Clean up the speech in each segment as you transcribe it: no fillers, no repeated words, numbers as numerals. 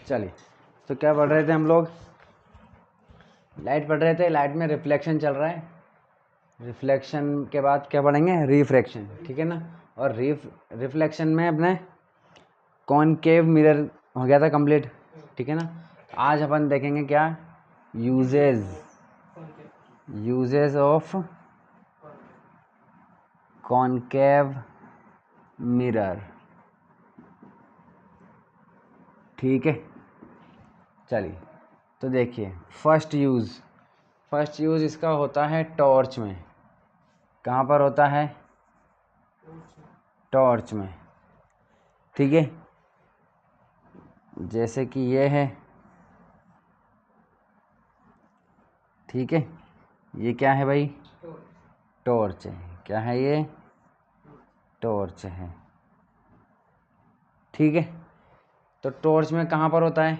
चलिए, तो क्या पढ़ रहे थे हम लोग? लाइट पढ़ रहे थे। लाइट में रिफ्लेक्शन चल रहा है। रिफ्लेक्शन के बाद क्या पढ़ेंगे? रिफ्रैक्शन, ठीक है ना। और रिफ्लेक्शन में अपने कॉनकेव मिरर हो गया था कंप्लीट, ठीक है ना। आज अपन देखेंगे क्या यूजेस ऑफ कॉनकेव मिरर, ठीक है। चलिए, तो देखिए फर्स्ट यूज़ इसका होता है टॉर्च में। कहाँ पर होता है? टॉर्च में, ठीक है। जैसे कि ये है, ठीक है। ये क्या है भाई? टॉर्च है। क्या है ये? टॉर्च है, ठीक है। तो टॉर्च में कहाँ पर होता है?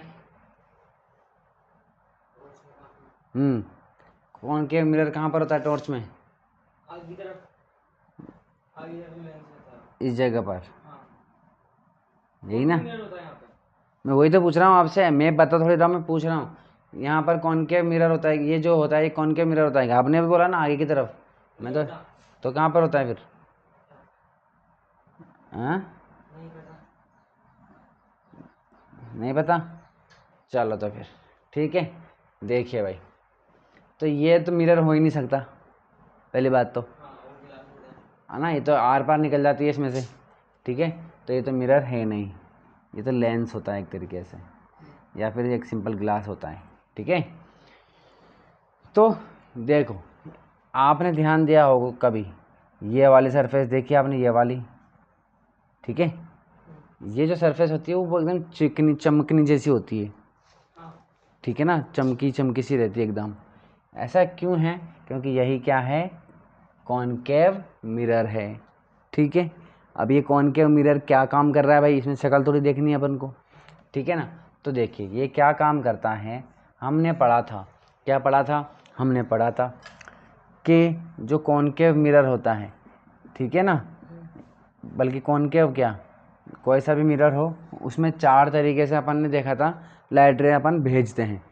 कॉनकेव मिरर कहाँ पर होता है टॉर्च में? आगे तरफ लेंस रहता है। इस जगह पर, यही ना। मिरर होता है यहाँ पे। मैं वही तो पूछ रहा हूँ आपसे, मैं बता थोड़ी रहा, मैं पूछ रहा हूँ। यहाँ पर कॉनकेव मिरर होता है, ये जो होता है ये कॉनकेव मिरर होता है। आपने भी बोला ना आगे की तरफ। मैं तो कहाँ पर होता है फिर? हाँ, नहीं पता। नहीं पता। चलो तो फिर ठीक है। देखिए भाई, तो ये तो मिरर हो ही नहीं सकता, पहली बात तो, है ना। ये तो आर पार निकल जाती है इसमें से, ठीक है। तो ये तो मिरर है नहीं, ये तो लेंस होता है एक तरीके से, या फिर एक सिंपल ग्लास होता है, ठीक है। तो देखो, आपने ध्यान दिया होगा कभी, ये वाली सरफेस देखी आपने, ये वाली, ठीक है। ये जो सरफेस होती है वो एकदम चिकनी चमकनी जैसी होती है, ठीक है ना। चमकी चमकी सी रहती है एकदम। ऐसा क्यों है? क्योंकि यही क्या है? कॉनकेव मिरर है, ठीक है। अब ये कॉनकेव मिरर क्या काम कर रहा है भाई? इसमें शक्ल थोड़ी देखनी है अपन को, ठीक है ना। तो देखिए ये क्या काम करता है, हमने पढ़ा था। क्या पढ़ा था? हमने पढ़ा था कि जो कॉनकेव मिरर होता है, ठीक है ना, बल्कि कॉनकेव क्या, कोई सा भी मिरर हो, उसमें 4 तरीके से अपन ने देखा था लाइट रे अपन भेजते हैं।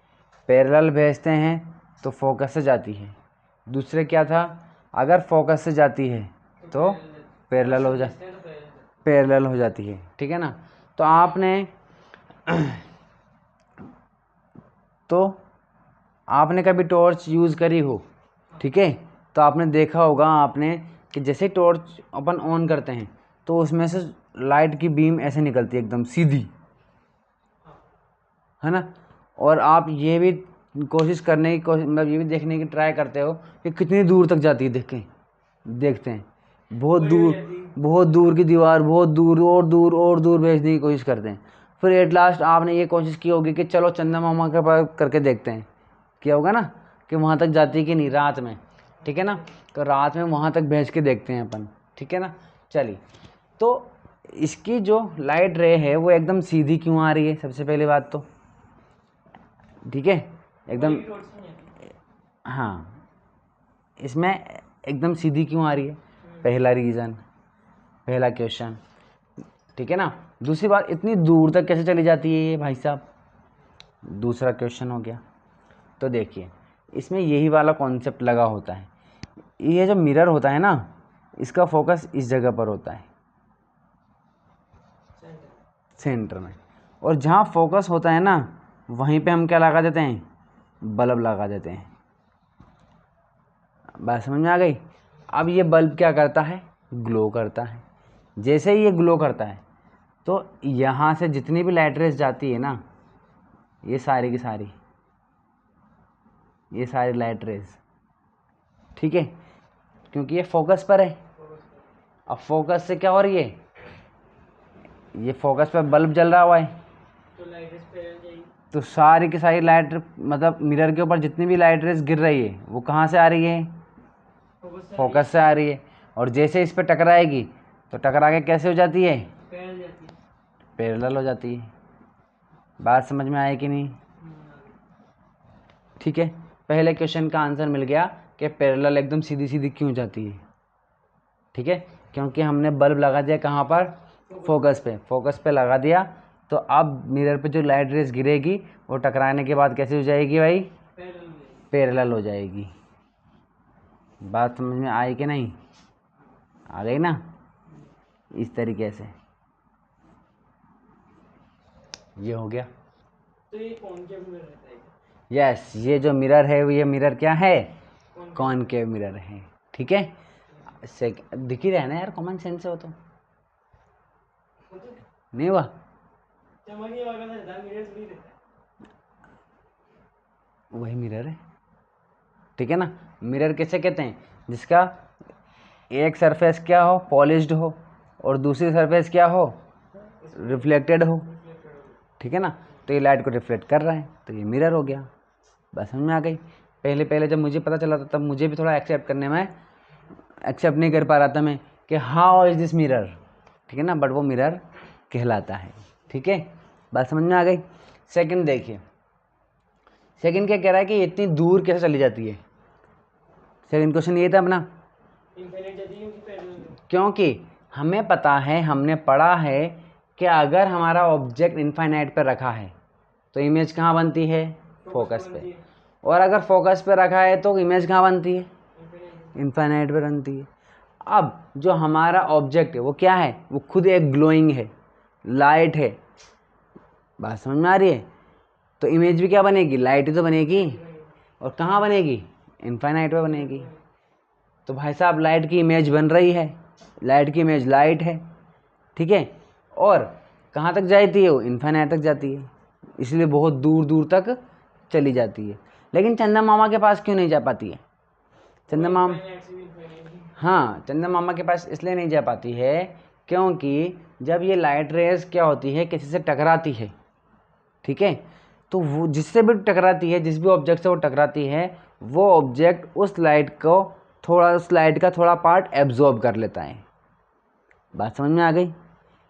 पैरेलल भेजते हैं तो फोकस से जाती है। दूसरे क्या था? अगर फोकस से जाती है तो पैरेलल हो जाती है, ठीक है ना। तो आपने कभी टॉर्च यूज़ करी हो, ठीक है। तो आपने देखा होगा आपने कि जैसे टॉर्च अपन ऑन करते हैं तो उसमें से लाइट की बीम ऐसे निकलती है एकदम सीधी, है ना। और आप ये भी कोशिश करने की कोशिश, मतलब ये भी देखने की ट्राई करते हो कि कितनी दूर तक जाती है। देखते हैं बहुत दूर की दीवार, बहुत दूर और दूर भेजने की कोशिश करते हैं। फिर एट लास्ट आपने ये कोशिश की होगी कि चलो चंदा मामा के पास करके देखते हैं, क्या होगा ना, कि वहाँ तक जाती है कि नहीं रात में, ठीक है ना। तो रात में वहाँ तक भेज के देखते हैं अपन, ठीक है ना। चलिए, तो इसकी जो लाइट रे है वो एकदम सीधी क्यों आ रही है? सबसे पहली बात तो, ठीक है, एकदम, हाँ, इसमें एकदम सीधी क्यों आ रही है? पहला रीज़न, पहला क्वेश्चन, ठीक है ना। दूसरी बात, इतनी दूर तक कैसे चली जाती है ये भाई साहब? दूसरा क्वेश्चन हो गया। तो देखिए, इसमें यही वाला कॉन्सेप्ट लगा होता है। ये जो मिरर होता है ना, इसका फोकस इस जगह पर होता है, सेंटर में। और जहाँ फोकस होता है ना, वहीं पे हम क्या लगा देते हैं? बल्ब लगा देते हैं। बात समझ में आ गई? अब ये बल्ब क्या करता है? ग्लो करता है। जैसे ही ये ग्लो करता है तो यहाँ से जितनी भी लाइट रेस जाती है ना, ये सारी की सारी, ये सारी लाइट रेस, ठीक है, क्योंकि ये फोकस पर है। अब फोकस से क्या हो रही है? ये फोकस पर बल्ब जल रहा हुआ है, तो सारी की सारी लाइट, मतलब मिरर के ऊपर जितनी भी लाइट रेस गिर रही है वो कहाँ से आ रही है? फोकस से आ रही है। और जैसे इस पर टकराएगी तो टकरा के कैसे हो जाती है? पैरेलल हो जाती है। बात समझ में आए कि नहीं? ठीक है, पहले क्वेश्चन का आंसर मिल गया कि पैरेलल एकदम सीधी सीधी क्यों जाती है, ठीक है। क्योंकि हमने बल्ब लगा दिया कहाँ पर? फोकस पे लगा दिया, तो अब मिरर पे जो लाइट रेस गिरेगी वो टकराने के बाद कैसे हो जाएगी भाई? पैरेलल में। पैरेलल हो जाएगी। बात समझ में आई कि नहीं? आ गई ना? इस तरीके से ये हो गया। तो ये कॉनकेव मिरर रहता है। यस, ये जो मिरर है ये मिरर क्या है? कॉनकेव। कॉनकेव मिरर है। ठीक है, से दिख ही रहा है ना यार, कॉमन सेंस है वो तो। वो तो नहीं हुआ? चमकने वाला रहता है, मिरर थोड़ी रहता है। वही मिरर है। ठीक है ना? मिरर किसे कहते हैं? जिसका एक सरफेस क्या हो? पॉलिश्ड हो, और दूसरी सरफेस क्या हो? रिफ्लेक्टेड हो। रिफ्लेक्टेड हो गया। ठीक है ना? तो ये लाइट को रिफ्लेक्ट कर रहा है, तो ये मिरर हो गया। बस समझ में आ गई? पहले पहले जब मुझे पता चला था तब मुझे भी थोड़ा एक्सेप्ट करने में एक्सेप्ट नहीं कर पा रहा था मैं कि हाउ इज दिस मिरर। ठीक है ना? बट वो मिरर कहलाता है। ठीक है, बात समझ में आ गई? सेकंड देखिए, सेकंड क्या कह रहा है कि इतनी दूर कैसे चली जाती है? सेकंड क्वेश्चन ये था अपना, इनफाइनाइट जाती है क्योंकि पैरेलल में। क्योंकि हमें पता है, हमने पढ़ा है कि अगर हमारा ऑब्जेक्ट इनफाइनाइट पर रखा है तो इमेज कहाँ बनती है? फोकस पे। बनती है। और अगर फोकस पे रखा है तो इमेज कहाँ बनती है? इनफाइनाइट। इनफाइनाइट पे बनती है। अब जो हमारा ऑब्जेक्ट है वो क्या है? वो खुद एक ग्लोइंग है, लाइट है। बात समझ में आ रही है? तो इमेज भी क्या बनेगी? लाइट ही तो बनेगी। और कहाँ बनेगी? इनफाइनाइट पे बनेगी। तो भाई साहब लाइट की इमेज बन रही है, लाइट की इमेज लाइट है। ठीक है, और कहाँ तक जाती है वो? इनफाइनाइट तक जाती है, इसलिए बहुत दूर दूर तक चली जाती है। लेकिन चंदा मामा के पास क्यों नहीं जा पाती है? चंदा मामा, इनफाइनाइट से भी इनफाइनाइट ही। हाँ, चंदा मामा के पास इसलिए नहीं जा पाती है क्योंकि जब ये लाइट रेज क्या होती है, किसी से टकराती है, ठीक है, तो वो जिससे भी टकराती है, जिस भी ऑब्जेक्ट से वो टकराती है, वो ऑब्जेक्ट उस लाइट का थोड़ा पार्ट एब्जॉर्ब कर लेता है। बात समझ में आ गई?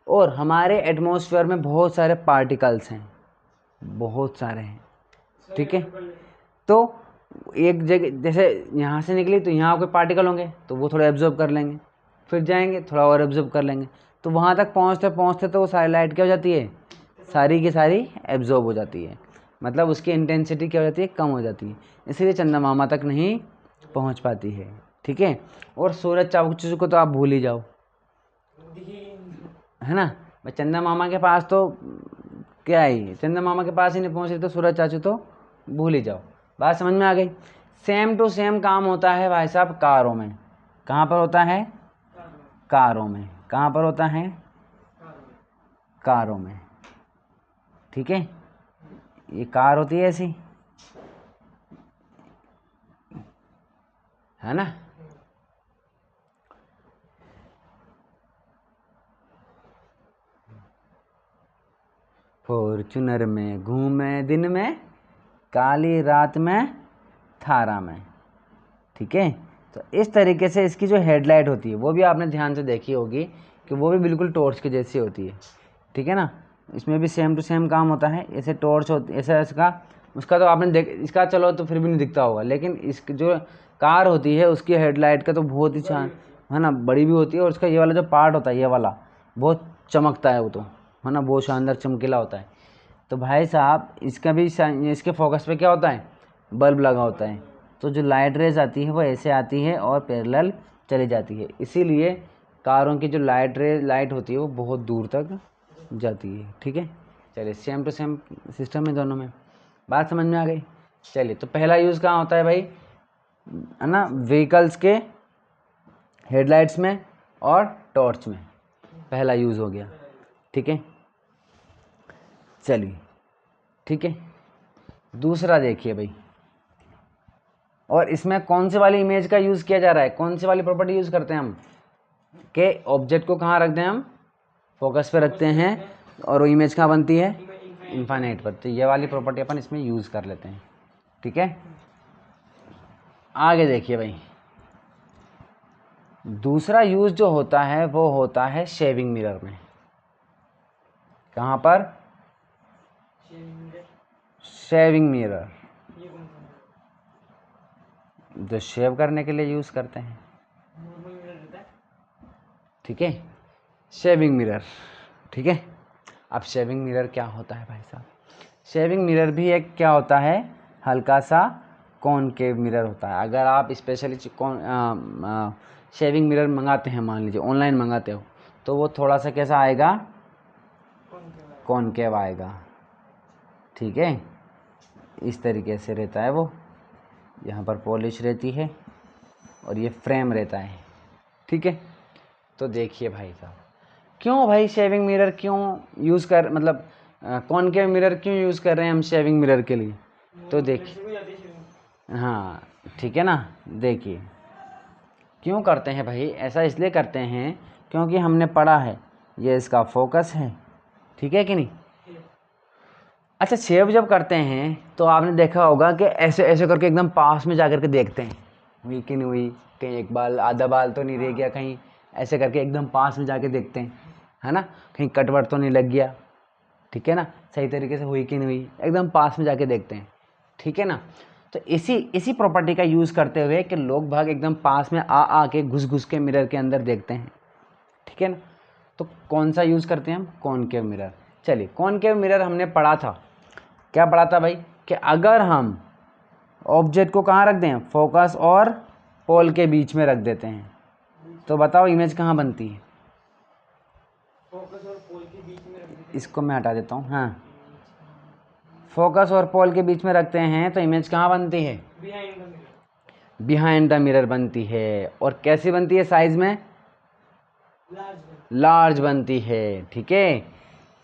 और हमारे एटमॉस्फेयर में बहुत सारे पार्टिकल्स हैं, बहुत सारे हैं। ठीक है, तो एक जगह जैसे यहाँ से निकली तो यहाँ कोई पार्टिकल होंगे तो वो थोड़ा एब्जॉर्ब कर लेंगे, फिर जाएंगे थोड़ा और एब्जॉर्ब कर लेंगे, तो वहाँ तक पहुँचते पहुँचते तो वो सारी लाइट क्या हो जाती है? सारी की सारी एब्जॉर्ब हो जाती है। मतलब उसकी इंटेंसिटी क्या हो जाती है? कम हो जाती है। इसीलिए चंदा मामा तक नहीं पहुँच पाती है। ठीक है, और सूरज चाकू को तो आप भूल ही जाओ, है ना? भाई चंदा मामा के पास तो क्या है, चंदा मामा के पास ही नहीं पहुँच रही तो सूरज चाचू तो भूल ही जाओ। बात समझ में आ गई? सेम टू सेम काम होता है भाई साहब कारों में। कहाँ पर होता है? कारों में। कहाँ पर होता है? कारों में। ठीक है, ये कार होती है ऐसी, है ना? फॉर्चूनर में घूमे दिन में, काली रात में थारा में। ठीक है, तो इस तरीके से इसकी जो हेडलाइट होती है वो भी आपने ध्यान से देखी होगी कि वो भी बिल्कुल टॉर्च के जैसी होती है। ठीक है ना? इसमें भी सेम टू सेम काम होता है। ऐसे टॉर्च होती, ऐसा इसका उसका तो आपने देख, इसका चलो तो फिर भी नहीं दिखता होगा, लेकिन इसकी जो कार होती है उसकी हेडलाइट का तो बहुत ही है ना, बड़ी भी होती है, और उसका ये वाला जो पार्ट होता है, ये वाला बहुत चमकता है वो तो, है ना, बहुत शानदार चमकीला होता है। तो भाई साहब इसका भी इसके फोकस पे क्या होता है? बल्ब लगा होता है। तो जो लाइट रेज आती है वो ऐसे आती है और पैरेलल चली जाती है, इसीलिए कारों की जो लाइट होती है वो बहुत दूर तक जाती है। ठीक है, चलिए सेम टू सेम सिस्टम है दोनों में। बात समझ में आ गई? चलिए, तो पहला यूज़ कहाँ होता है भाई? है ना, व्हीकल्स के हेडलाइट्स में और टॉर्च में, पहला यूज़ हो गया। ठीक है, चलिए, ठीक है, दूसरा देखिए भाई, और इसमें कौन सी वाली इमेज का यूज़ किया जा रहा है? कौन सी वाली प्रॉपर्टी यूज़ करते हैं हम कि ऑब्जेक्ट को कहाँ रखते हैं हम? फोकस पे रखते हैं, और वो इमेज कहाँ बनती है? इनफाइनाइट पर। तो ये वाली प्रॉपर्टी अपन इसमें यूज़ कर लेते हैं। ठीक है, आगे देखिए भाई, दूसरा यूज़ जो होता है वो होता है शेविंग मिरर में। कहाँ पर? शेविंग मिरर, ये कौन सा जो शेव करने के लिए यूज़ करते हैं। नॉर्मल मिरर रहता है? ठीक है, शेविंग मिरर। ठीक है, अब शेविंग मिरर क्या होता है भाई साहब? शेविंग मिरर भी एक क्या होता है, हल्का सा कॉनकेव मिरर होता है। अगर आप स्पेशली शेविंग मिरर मंगाते हैं, मान लीजिए ऑनलाइन मंगाते हो, तो वो थोड़ा सा कैसा आएगा, कॉनकेव आएगा। ठीक है, इस तरीके से रहता है वो। यहाँ पर पॉलिश रहती है और ये फ्रेम रहता है। ठीक है, तो देखिए भाई साहब, क्यों भाई शेविंग मिरर क्यों यूज़ कर, मतलब कॉनकेव मिरर क्यों यूज़ कर रहे हैं हम शेविंग मिरर के लिए? तो देखिए, हाँ ठीक है ना, देखिए क्यों करते हैं भाई, ऐसा इसलिए करते हैं क्योंकि हमने पढ़ा है ये इसका फोकस है। ठीक है कि नहीं? अच्छा, शेव जब करते हैं तो आपने देखा होगा कि ऐसे ऐसे करके एकदम पास में जा कर के देखते हैं, हुई कि नहीं हुई, कहीं एक बाल आधा बाल तो नहीं रह गया, कहीं ऐसे करके एकदम पास में जाके देखते हैं, है ना, कहीं कटवट तो नहीं लग गया। ठीक है ना, सही तरीके से हुई कि नहीं हुई, एकदम पास में जाके देखते हैं। ठीक है ना, तो इसी प्रॉपर्टी का यूज़ करते हुए कि लोग भाग एकदम पास में आ के घुस के मिरर के अंदर देखते हैं। ठीक है ना, तो कौन सा यूज़ करते हैं हम, कॉनकेव मिरर। चलिए, कॉनकेव मिरर हमने पढ़ा था, क्या पढ़ा था भाई, कि अगर हम ऑब्जेक्ट को कहाँ रख दें, फोकस और पोल के बीच में रख देते हैं, तो बताओ इमेज कहाँ बनती है? फोकस और पोल के बीच में रख देते हैं। इसको मैं हटा देता हूँ। हाँ, फोकस और पोल के बीच में रखते हैं तो इमेज कहाँ बनती है? Behind the mirror. Behind the mirror बनती है। और कैसी बनती है साइज में? लार्ज। लार्ज बनती है। ठीक है,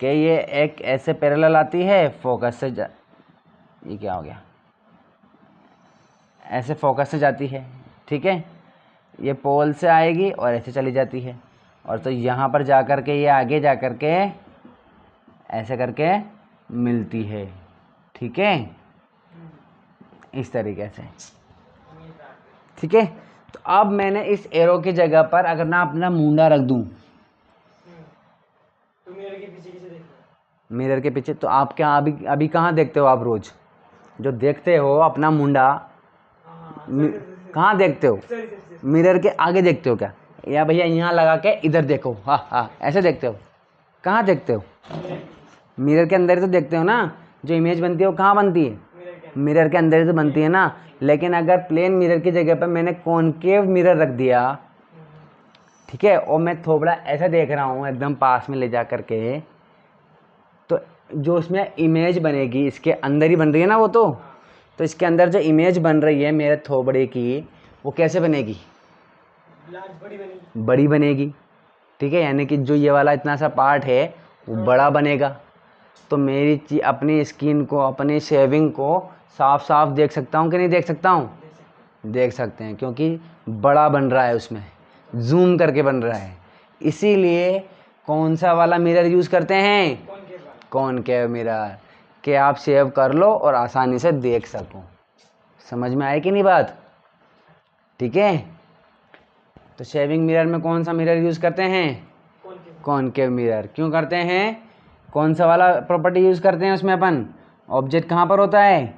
कि ये एक ऐसे पैरेलल आती है, फोकस से ये क्या हो गया, ऐसे फोकस से जाती है। ठीक है, ये पोल से आएगी और ऐसे चली जाती है, और तो यहाँ पर जा कर के ये आगे जा कर के ऐसे करके मिलती है। ठीक है, इस तरीके से। ठीक है, तो अब मैंने इस एरो की जगह पर अगर ना अपना मुंडा रख दूं, तो मिरर के पीछे कैसे देखते मिरर के पीछे, तो आप क्या अभी कहाँ देखते हो? आप रोज जो देखते हो अपना मुंडा, कहाँ देखते हो? मिरर के आगे देखते हो क्या, या भैया यहाँ लगा के इधर देखो, हाँ हाँ ऐसे देखते हो? कहाँ देखते हो? मिरर के अंदर ही तो देखते हो ना। जो इमेज बनती है वो कहाँ बनती है? मिरर के अंदर ही तो बनती है ना। लेकिन अगर प्लेन मिरर की जगह पर मैंने कॉनकेव मिरर रख दिया, ठीक है, और मैं थोबड़ा ऐसा देख रहा हूँ एकदम पास में ले जा करके, तो जो उसमें इमेज बनेगी इसके अंदर ही बन रही है ना वो, तो इसके अंदर जो इमेज बन रही है मेरे थोबड़े की, वो कैसे बनेगी? बड़ी बनेगी। ठीक है, यानी कि जो ये वाला इतना सा पार्ट है वो बड़ा बनेगा। तो मेरी अपनी स्किन को, अपनी शेविंग को साफ साफ देख सकता हूँ कि नहीं देख सकता हूँ? देख सकते हैं, क्योंकि बड़ा बन रहा है, उसमें जूम करके बन रहा है। इसीलिए कौन सा वाला मिरर यूज़ करते हैं? कॉनकेव मिरर, कि आप शेव कर लो और आसानी से देख सको। समझ में आए कि नहीं बात? ठीक है, तो शेविंग मिरर में कौन सा मिरर यूज़ करते हैं? Concave mirror. क्यों करते हैं? कौन सा वाला प्रॉपर्टी यूज़ करते हैं उसमें अपन? ऑब्जेक्ट कहाँ पर होता है?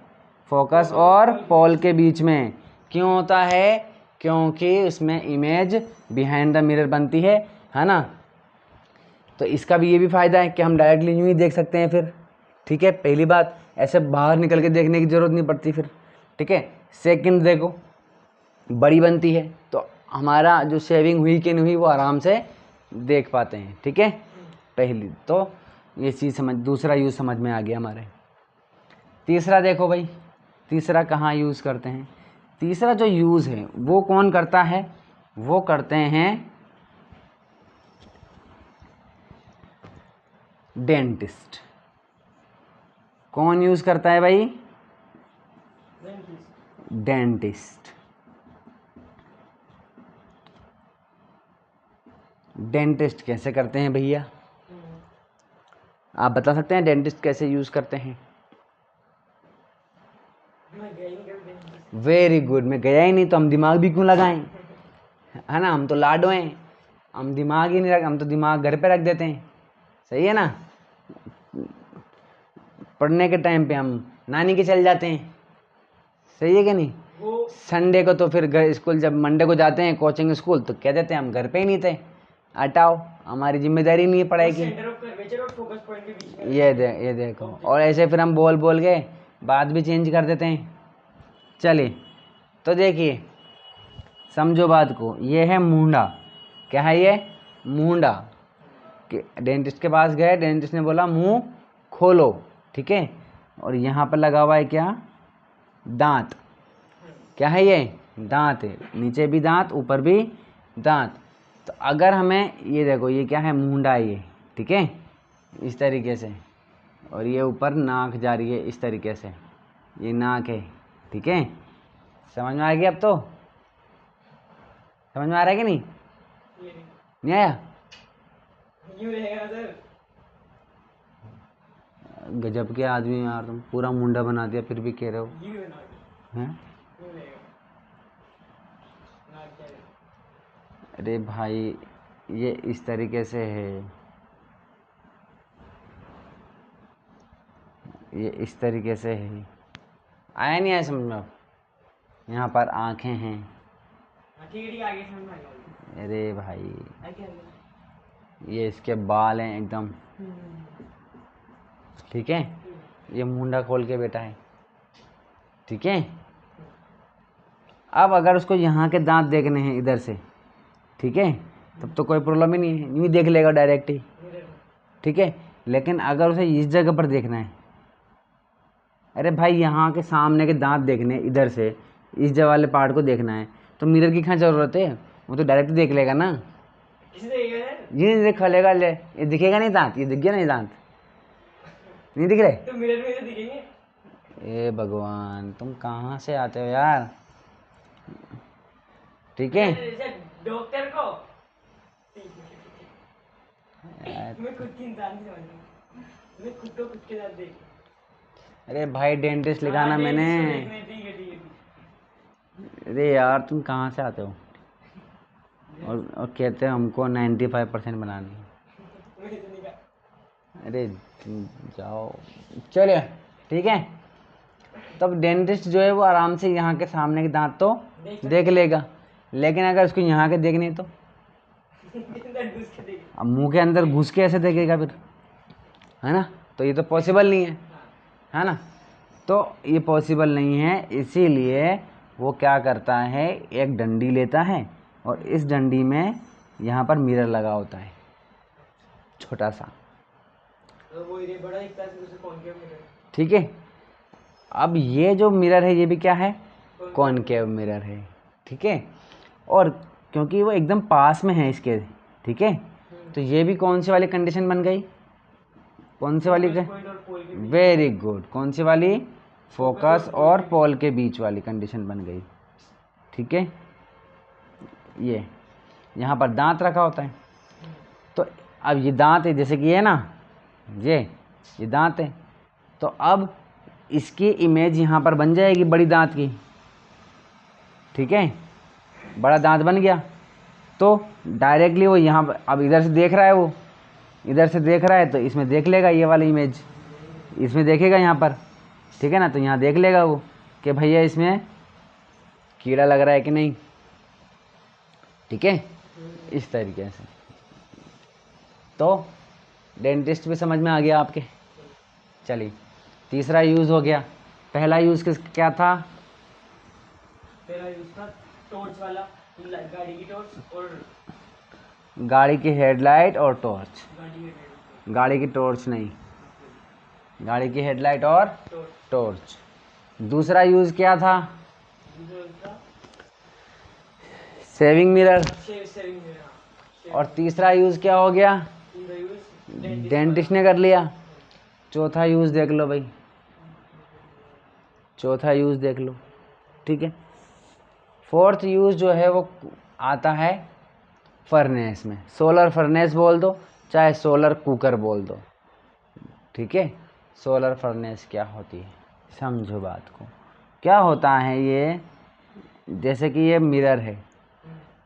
फोकस और पोल के बीच में। क्यों होता है? क्योंकि उसमें इमेज बिहाइंड द मिरर बनती है ना। तो इसका भी ये भी फ़ायदा है कि हम डायरेक्टली यूँ ही देख सकते हैं फिर। ठीक है, पहली बात, ऐसे बाहर निकल के देखने की ज़रूरत नहीं पड़ती फिर। ठीक है, सेकंड देखो, बड़ी बनती है तो हमारा जो शेविंग हुई कि नहीं हुई वो आराम से देख पाते हैं। ठीक है, पहली तो ये चीज़ समझ, दूसरा यूज़ समझ में आ गया हमारे। तीसरा देखो भाई, तीसरा कहाँ यूज़ करते हैं? तीसरा जो यूज़ है वो कौन करता है? वो करते हैं डेंटिस्ट। कौन यूज़ करता है भाई? डेंटिस्ट। डेंटिस्ट कैसे करते हैं भैया? आप बता सकते हैं डेंटिस्ट कैसे यूज़ करते हैं? वेरी गुड, मैं गया ही नहीं तो हम दिमाग भी क्यों लगाएं, है ना। हम तो लाडो हैं, हम दिमाग ही नहीं रख, हम तो दिमाग घर पे रख देते हैं। सही है ना, पढ़ने के टाइम पे हम नानी के चल जाते हैं। सही है कि नहीं? संडे को तो फिर घर स्कूल, जब मंडे को जाते हैं कोचिंग स्कूल, तो कह देते हैं हम घर पे ही नहीं थे, हटाओ, हमारी जिम्मेदारी नहीं है पढ़ाई की। सेंटर ऑफ कर्वेचर और फोकस पॉइंट के बीच में ये देखो, और ऐसे फिर हम बोल बोल के बात भी चेंज कर देते हैं। चलिए तो देखिए, समझो बात को, ये है मुंडा। क्या है ये? मुंडा। कि डेंटिस्ट के पास गए, डेंटिस्ट ने बोला मुंह खोलो, ठीक है। और यहाँ पर लगा हुआ है क्या? दांत। क्या है ये? दांत है, नीचे भी दांत, ऊपर भी दांत। तो अगर हमें ये देखो, ये क्या है? मुंडा है ये, ठीक है, इस तरीके से। और ये ऊपर नाक जा रही है इस तरीके से, ये नाक है, ठीक है। समझ में आ गया? अब तो समझ में आ रहा है कि नहीं? ये नहीं, नहीं आया? यूं रहेगा सर। गजब के आदमी हो यार तुम, पूरा मुंडा बना दिया फिर भी कह रहे हो यूं बना के हैं। यूं रहेगा नाक क्या रहेगा। अरे भाई, ये इस तरीके से है, ये इस तरीके से है। आया नहीं आया समझ में? अब यहाँ पर आंखें हैं। हाँ ठीक है आगे समझ में आ गया। अरे भाई, आगे आगे ये इसके बाल हैं एकदम, ठीक है। ये मुंडा खोल के बैठा है, ठीक है। अब अगर उसको यहाँ के दांत देखने हैं इधर से, ठीक है, तब तो कोई प्रॉब्लम ही नहीं है, यूँ ही देख लेगा डायरेक्ट ही, ठीक है। लेकिन अगर उसे इस जगह पर देखना है, अरे भाई यहाँ के सामने के दांत देखने हैं इधर से, इस जगह वाले पार्ट को देखना है, तो मिरर की क्या ज़रूरत है? वो तो डायरेक्ट देख लेगा ना। इसे देखेगा सर। ये नहीं देखा लेगा ले, ये दिखेगा नहीं दांत, ये दिख गया नहीं दांत, नहीं दिख रहे? तो मिरर में तो दिखेंगे। ए भगवान, तुम कहाँ से आते हो यार, ठीक है। जैसे डॉक्टर को यार, मैं खुद की इंसान नहीं समझता, मैं खुद को खुद के साथ देख। अरे भाई डेंटिस्ट लिखाना मैंने। ठीक है ठीक है ठीक है। अरे यार तुम कहाँ से आते हो, और कहते हो हमको 95% बनानी है। मुझे तो नहीं कहा। अरे तुम जाओ, चलिए ठीक है। तब डेंटिस्ट जो है वो आराम से यहाँ के सामने के दांत तो देख लेगा, लेकिन अगर उसको यहाँ के देखने तो अंदर घुस के देख। अब मुंह के अंदर घुस के ऐसे देखेगा फिर, है ना? तो ये तो पॉसिबल नहीं है ना? तो ये पॉसिबल नहीं है, इसीलिए वो क्या करता है, एक डंडी लेता है और इस डंडी में यहाँ पर मिरर लगा होता है, छोटा सा, तो वो ये बड़ा दिखता है उसे कौन किया मिरर। ठीक है। अब ये जो मिरर है ये भी क्या है? कॉनकेव मिरर है, ठीक है। और क्योंकि वो एकदम पास में है इसके, ठीक है, तो ये भी कौन सी वाली कंडीशन बन गई? कौन सी वाली? वेरी गुड, कौन सी वाली? फोकस और पोल के बीच वाली कंडीशन बन गई, ठीक है। ये यहाँ पर दांत रखा होता है, तो अब ये दांत है, जैसे कि ये है ना, ये दांत है, तो अब इसकी इमेज यहाँ पर बन जाएगी बड़ी दांत की, ठीक है। बड़ा दांत बन गया तो डायरेक्टली वो यहाँ पर, अब इधर से देख रहा है, वो इधर से देख रहा है तो इसमें देख लेगा, ये वाली इमेज इसमें देखेगा यहाँ पर, ठीक है ना। तो यहाँ देख लेगा वो कि भैया इसमें कीड़ा लग रहा है कि नहीं, ठीक है, इस तरीके से। तो डेंटिस्ट भी समझ में आ गया आपके। चलिए, तीसरा यूज़ हो गया। पहला यूज़ क्या था? पहला यूज था टॉर्च वाला, गाड़ी की टॉर्च और गाड़ी की हेडलाइट और टॉर्च। गाड़ी की हेडलाइट। गाड़ी की टॉर्च नहीं, गाड़ी की हेडलाइट और टॉर्च। दूसरा यूज़ क्या था? Saving mirror. Saving mirror. और तीसरा यूज़ क्या हो गया? डेंटिस्ट ने कर लिया। चौथा यूज़ देख लो भाई, चौथा यूज़ देख लो, ठीक है। फोर्थ यूज़ जो है वो आता है फर्नेस में, सोलर फर्नेस बोल दो चाहे सोलर कुकर बोल दो, ठीक है। सोलर फर्नेस क्या होती है, समझो बात को। क्या होता है ये, जैसे कि ये मिरर है,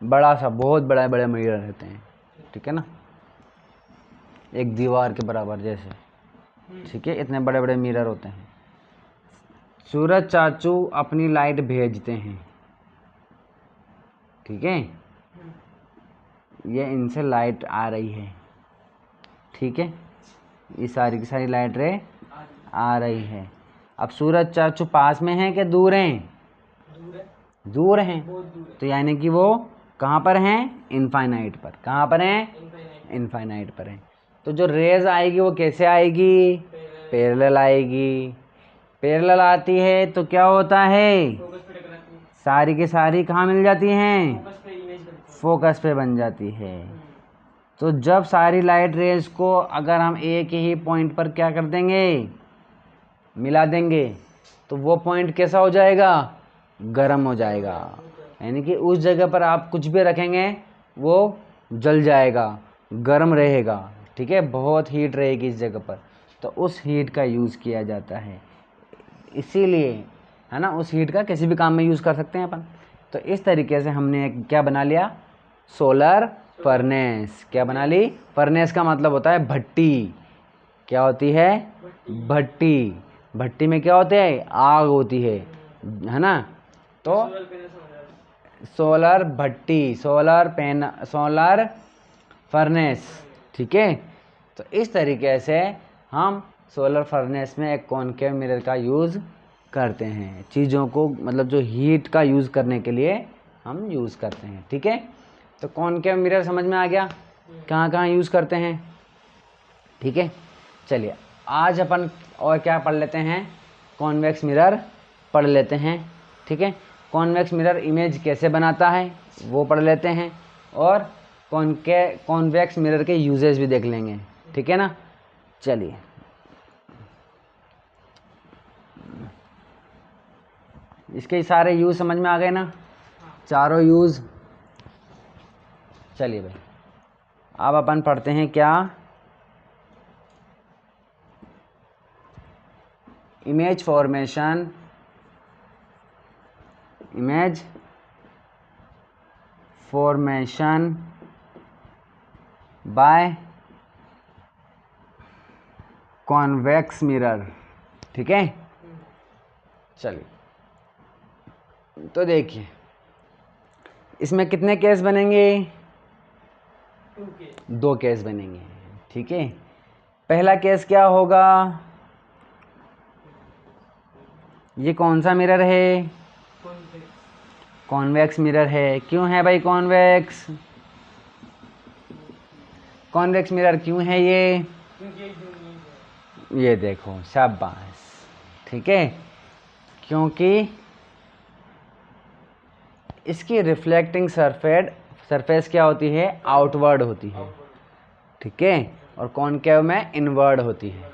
बड़ा सा, बहुत बड़ा बड़े मिरर रहते हैं, ठीक है ना, एक दीवार के बराबर जैसे, ठीक है, इतने बड़े बड़े मिरर होते हैं। सूरज चाचू अपनी लाइट भेजते हैं, ठीक है, ये इनसे लाइट आ रही है, ठीक है, ये सारी की सारी लाइट रे आ रही है। अब सूरज चाचू पास में है कि दूर हैं? दूर है, दूर हैं, बहुत दूर है। तो यानी कि वो कहाँ पर हैं? इनफाइनाइट पर। कहाँ पर हैं? इनफाइनाइट इनफाइनाइट पर हैं। तो जो रेज आएगी वो कैसे आएगी? पैरेलल आएगी। पैरेलल आती है तो क्या होता है? फोकस पे टकराती है, सारी की सारी कहाँ मिल जाती हैं? फोकस पे इमेज बनती है। फोकस पे बन जाती है। तो जब सारी लाइट रेज को अगर हम एक ही पॉइंट पर क्या कर देंगे? मिला देंगे, तो वो पॉइंट कैसा हो जाएगा? गर्म हो जाएगा। यानी कि उस जगह पर आप कुछ भी रखेंगे वो जल जाएगा, गर्म रहेगा, ठीक है, बहुत हीट रहेगी इस जगह पर। तो उस हीट का यूज़ किया जाता है, इसीलिए, है ना, उस हीट का किसी भी काम में यूज़ कर सकते हैं अपन। तो इस तरीके से हमने एक क्या बना लिया? Solar furnace. क्या बना ली? फर्नेस का मतलब होता है भट्टी। क्या होती है? भट्टी। भट्टी में क्या होते हैं? आग होती है ना। तो सोलर पैनल समझ रहा है। सोलर भट्टी, सोलर फर्नेस, ठीक है। तो इस तरीके से हम सोलर फर्नेस में एक कॉनकेव मिरर का यूज़ करते हैं, चीज़ों को मतलब जो हीट का यूज़ करने के लिए हम यूज़ करते हैं, ठीक है। तो कॉनकेव मिरर समझ में आ गया कहाँ कहाँ यूज़ करते हैं, ठीक है। चलिए आज अपन और क्या पढ़ लेते हैं? कॉन्वेक्स मिरर पढ़ लेते हैं, ठीक है। कॉन्वेक्स मिरर इमेज कैसे बनाता है वो पढ़ लेते हैं, और कॉन्वेक्स मिरर के यूजेस भी देख लेंगे, ठीक है ना। चलिए इसके सारे यूज समझ में आ गए ना, चारों यूज। चलिए भाई अब अपन पढ़ते हैं क्या? Image formation, image formation by convex mirror, ठीक है। चलिए तो देखिए इसमें कितने केस बनेंगे? 2 के 2 केस बनेंगे, ठीक है। पहला केस क्या होगा? ये कौन सा मिरर है? कॉन्वेक्स, कॉन्वेक्स मिरर है। क्यों है भाई कॉन्वेक्स? कॉन्वेक्स मिरर क्यों है ये? क्योंकि ये यूनिक है। ये देखो शाबाश, ठीक है, क्योंकि इसकी रिफ्लेक्टिंग सरफेस क्या होती है? आउटवर्ड होती है, ठीक है, और कॉनकेव में इनवर्ड होती है,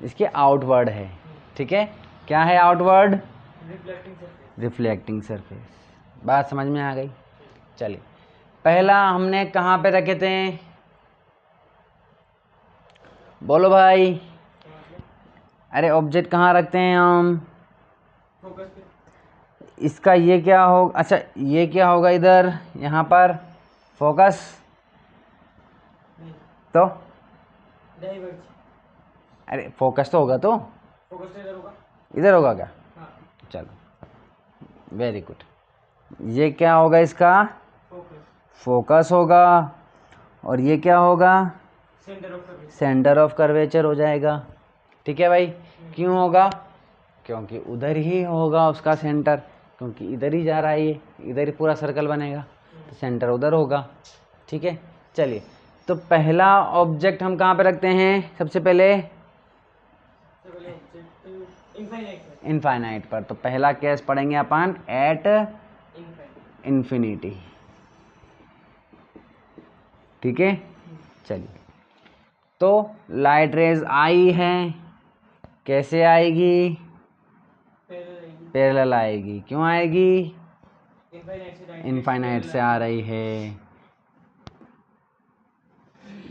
इसकी आउटवर्ड है, ठीक है। क्या है outward? Reflecting surface. Reflecting surface. बात समझ में आ गई। चलिए पहला हमने कहाँ पे रखे थे? बोलो भाई। अरे ऑब्जेक्ट कहाँ रखते हैं हम? फोकस पे, इसका ये क्या हो, अच्छा ये क्या होगा इधर, यहाँ पर फोकस, नहीं, तो डाइवर्ज। अरे फोकस तो होगा तो फोकस इधर होगा। इधर होगा क्या? हाँ, चलो वेरी गुड। ये क्या होगा इसका? फोकस, फोकस होगा, और ये क्या होगा? Centre of curvature. Centre of curvature हो जाएगा, ठीक है भाई। क्यों होगा? क्योंकि उधर ही होगा उसका सेंटर, क्योंकि इधर ही जा रहा है, ये इधर ही पूरा सर्कल बनेगा, तो सेंटर उधर होगा, ठीक है। चलिए तो पहला ऑब्जेक्ट हम कहाँ पे रखते हैं? सबसे पहले सबसे पहले ऑब्जेक्ट इनफाइनाइट है। इनफाइनाइट पर। तो पहला केस पढ़ेंगे अपन एट इनफाइनाइट। इन्फिनिटी, ठीक है। चलिए तो लाइट रेज आई है, कैसे आएगी? पैरेलल आएगी। क्यों आएगी? इनफाइनाइट से आ रही है,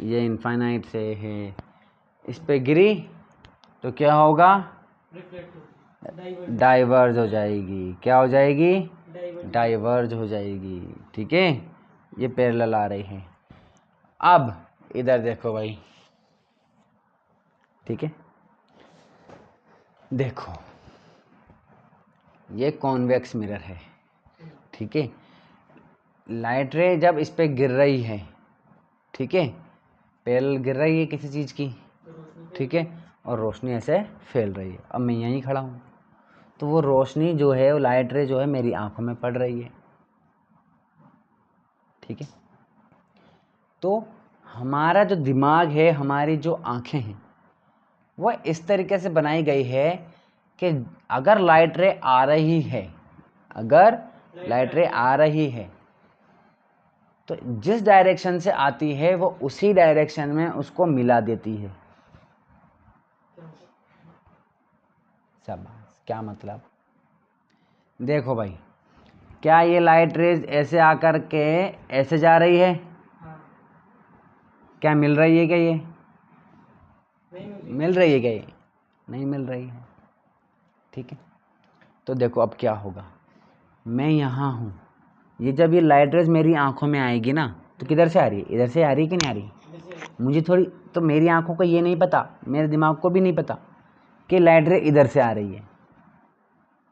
ये इनफाइनाइट से है, इस पे गिरी तो क्या होगा? डाइवर्ज हो जाएगी। क्या हो जाएगी? डाइवर्ज हो जाएगी, ठीक है। ये पैरेलल आ रही है। अब इधर देखो भाई, ठीक है, देखो ये कॉन्वेक्स मिरर है, ठीक है। लाइट रे जब इस पे गिर रही है ठीक है, पैरेलल गिर रही है किसी चीज़ की, ठीक है, और रोशनी ऐसे फैल रही है। अब मैं यहीं खड़ा हूँ, तो वो रोशनी जो है, वो लाइट रे जो है मेरी आंखों में पड़ रही है, ठीक है। तो हमारा जो दिमाग है, हमारी जो आंखें हैं, वह इस तरीके से बनाई गई है कि अगर लाइट रे आ रही है, अगर लाइट रे आ रही है, तो जिस डायरेक्शन से आती है वो उसी डायरेक्शन में उसको मिला देती है। शाबाश, क्या मतलब? देखो भाई, क्या ये लाइट रेज ऐसे आकर के ऐसे जा रही है? क्या मिल रही है? क्या ये मिल रही है? क्या ये नहीं मिल रही है, ठीक है। तो देखो अब क्या होगा, मैं यहाँ हूँ, ये जब ये लाइट रेज मेरी आंखों में आएगी ना, तो किधर से आ रही है? इधर से आ रही है कि नहीं आ रही? मुझे थोड़ी, तो मेरी आंखों को ये नहीं पता, मेरे दिमाग को भी नहीं पता कि लाइट रे इधर से आ रही है।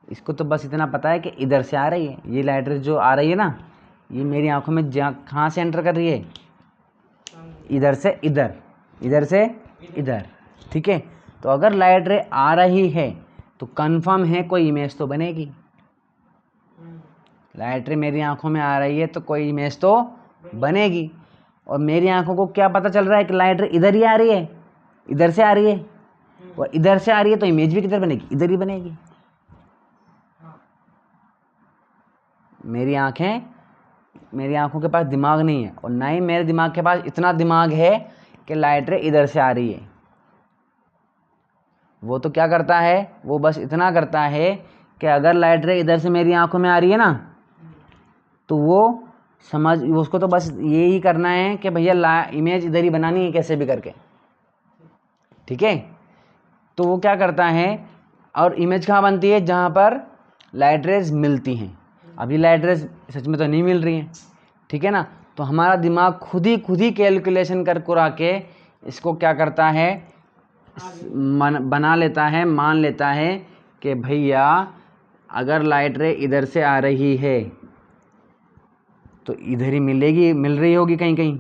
इसको तो बस इतना पता है कि इधर से आ रही है। ये लाइट रे जो आ रही है ना, ये मेरी आंखों में कहाँ से एंटर कर रही है? इधर से इधर, इधर से इधर, ठीक है। तो अगर लाइट रे आ रही है तो कंफर्म है कोई इमेज तो बनेगी। लाइट रे मेरी आंखों में आ रही है तो कोई इमेज तो बनेगी। और मेरी आंखों को क्या पता चल रहा है कि लाइट रे इधर ही आ रही है, इधर से आ रही है, और इधर से आ रही है, तो इमेज भी किधर बनेगी? इधर ही बनेगी। मेरी आंखों के पास दिमाग नहीं है, और ना ही मेरे दिमाग के पास इतना दिमाग है कि लाइट रे इधर से आ रही है। वो तो क्या करता है, वो बस इतना करता है कि अगर लाइट रे इधर से मेरी आंखों में आ रही है ना, तो वो उसको तो बस ये ही करना है कि भैया इमेज इधर ही बनानी है कैसे भी करके, ठीक है। तो वो क्या करता है, और इमेज कहाँ बनती है? जहाँ पर लाइट रेज मिलती हैं। अभी लाइट रेज सच में तो नहीं मिल रही हैं, ठीक है ना। तो हमारा दिमाग खुद ही कैलकुलेशन कर कुरा के इसको क्या करता है, बना लेता है, मान लेता है कि भैया अगर लाइट रे इधर से आ रही है तो इधर ही मिलेगी, मिल रही होगी कहीं कहीं।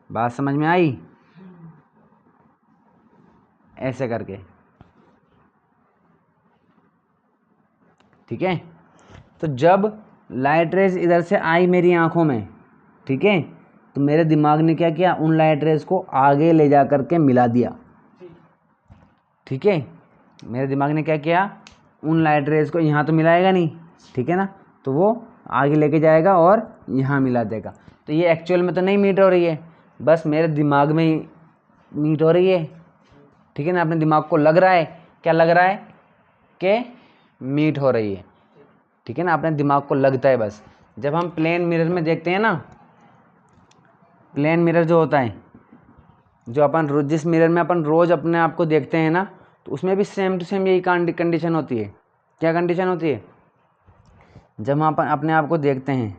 बात समझ में आई? ऐसे करके, ठीक है। तो जब लाइट रेज इधर से आई मेरी आंखों में, ठीक है, तो मेरे दिमाग ने क्या किया, उन लाइट रेज को आगे ले जा करके मिला दिया, ठीक है। मेरे दिमाग ने क्या किया, उन लाइट रेज को यहाँ तो मिलाएगा नहीं, ठीक है ना, तो वो आगे लेके जाएगा और यहाँ मिला देगा। तो ये एक्चुअल में तो नहीं मीट हो रही है, बस मेरे दिमाग में ही मीट हो रही है, ठीक है ना। अपने दिमाग को लग रहा है, क्या लग रहा है कि मीट हो रही है, ठीक है ना। अपने दिमाग को लगता है बस। जब हम प्लेन मिरर में देखते हैं ना, प्लेन मिरर जो होता है, जो अपन जिस मिरर में अपन रोज़ अपने आप को देखते हैं ना, तो उसमें भी सेम टू सेम यही कंडीशन होती है। क्या कंडीशन होती है? जब हम अपन अपने आप को देखते हैं,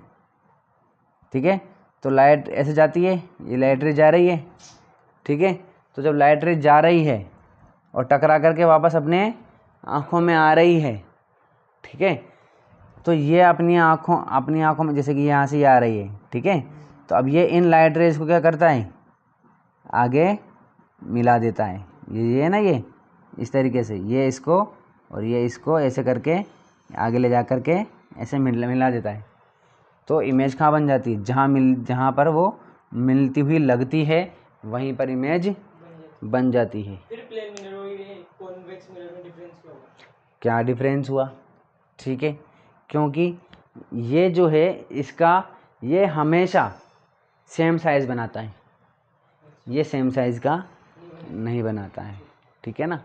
ठीक है, तो लाइट ऐसे जाती है, ये लाइट रे जा रही है, ठीक है। तो जब लाइट रे जा रही है और टकरा करके वापस अपने आँखों में आ रही है, ठीक है, तो ये अपनी आँखों में जैसे कि यहाँ से ये आ रही है, ठीक है। तो अब ये इन लाइट रेज को क्या करता है, आगे मिला देता है। ये है ना, ये इस तरीके से ये इसको और ये इसको ऐसे करके आगे ले जा करके ऐसे मिला देता है। तो इमेज कहाँ बन जाती है? जहाँ पर वो मिलती हुई लगती है, वहीं पर इमेज बन जाती है। फिर प्लेन मिरर और कॉन्वेक्स मिरर में डिफरेंस क्या होगा? क्या डिफरेंस हुआ? ठीक है, क्योंकि ये जो है इसका, ये हमेशा सेम साइज़ बनाता है, ये सेम साइज़ का नहीं बनाता है, ठीक है ना।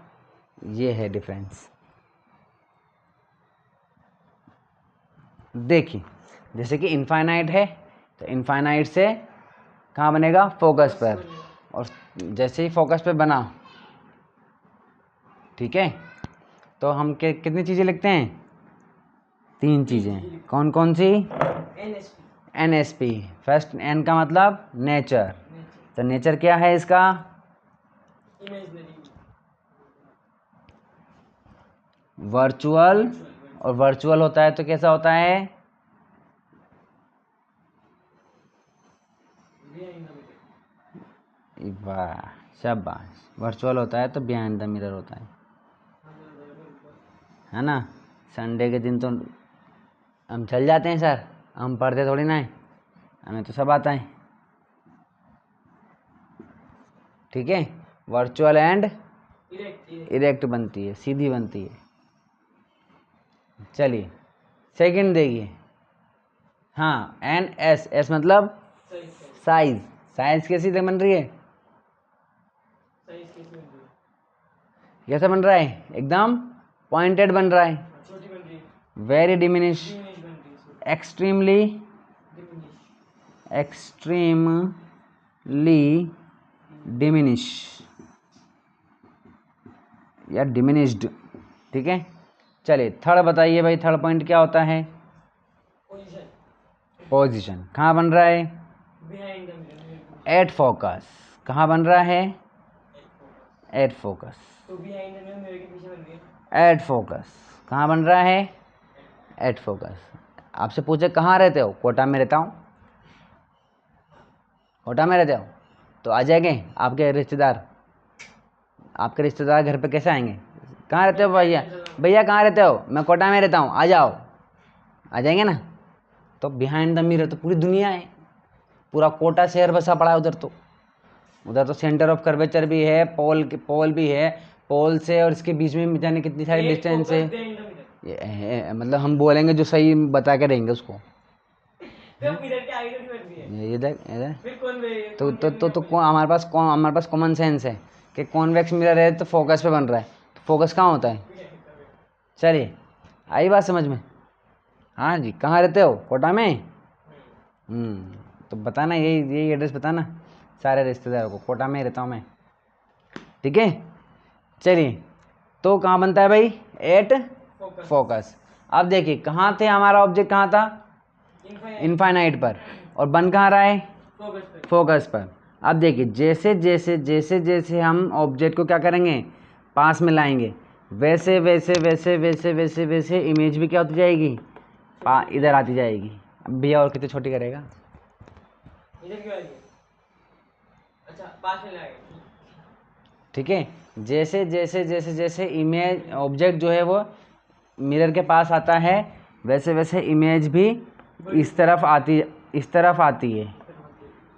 ये है डिफरेंस। देखिए, जैसे कि इनफाइनाइट है, तो इनफाइनाइट से कहाँ बनेगा? फोकस पर। और जैसे ही फोकस पे बना, ठीक है, तो हम कितनी चीज़ें लिखते हैं? 3 चीज़ें। कौन कौन सी? NSP। फर्स्ट N का मतलब नेचर। तो नेचर क्या है इसका? वर्चुअल। और वर्चुअल होता है तो कैसा होता है? वाह, शाबाश। वर्चुअल होता है तो बिहाइंड द मिरर होता है ना। संडे के दिन तो हम चल जाते हैं सर, हम पढ़ते थोड़ी ना है, हमें तो सब आता है। ठीक है, वर्चुअल एंड इरेक्ट बनती है, सीधी बनती है। चलिए सेकंड देखिए। हाँ, एन एस, एस मतलब साइज। साइज कैसी बन रही है, कैसा बन रहा है, एकदम पॉइंटेड बन रहा है, very diminish, extremely, extremely diminish या डिमिनिश्ड। ठीक है, चलिए थर्ड बताइए भाई, थर्ड पॉइंट क्या होता है, पोजीशन। कहाँ बन रहा है, एट फोकस। कहाँ बन रहा है, एट फोकस। एट फोकस कहाँ बन रहा है, एट फोकस। आपसे पूछे कहाँ रहते हो, कोटा में रहता हूँ। कोटा में रहते हो तो आ जाएंगे आपके रिश्तेदार, आपके रिश्तेदार घर पे कैसे आएंगे। कहाँ रहते हो भैया, भैया कहाँ रहते हो, मैं कोटा में रहता हूँ, आ जाओ, आ जाएंगे ना। तो बिहाइंड द मिरर तो पूरी दुनिया है, पूरा कोटा शहर बसा पड़ा है उधर तो। उधर तो सेंटर ऑफ कर्वेचर भी है, पोल भी है, पोल से और इसके बीच में जाने कितनी सारी डिस्टेंस है। मतलब हम बोलेंगे जो सही बता के देंगे उसको। ये देख हमारे पास कॉमन सेंस है कि कॉन्वेक्स मिरर है तो फोकस पे बन रहा है, तो फोकस कहाँ होता है। चलिए आई बात समझ में। हाँ जी, कहाँ रहते हो, कोटा में। तो बताना, यही एड्रेस बताना सारे रिश्तेदारों को, कोटा में रहता हूँ मैं। ठीक है, चलिए तो कहाँ बनता है भाई, एट फोकस। अब देखिए कहाँ थे, हमारा ऑब्जेक्ट कहाँ था, इनफाइनाइट पर, और बन कहाँ रहा है, फोकस पर। अब देखिए जैसे जैसे जैसे जैसे हम ऑब्जेक्ट को क्या करेंगे, पास में लाएंगे, वैसे वैसे वैसे वैसे वैसे वैसे इमेज भी क्या होती जाएगी, इधर आती जाएगी। अब भैया और कितनी छोटी करेगा, इधर क्यों आ रही है, अच्छा पास में लाएगा। ठीक है, जैसे जैसे जैसे जैसे इमेज ऑब्जेक्ट जो है वो मिरर के पास आता है, वैसे वैसे इमेज भी इस तरफ आती है।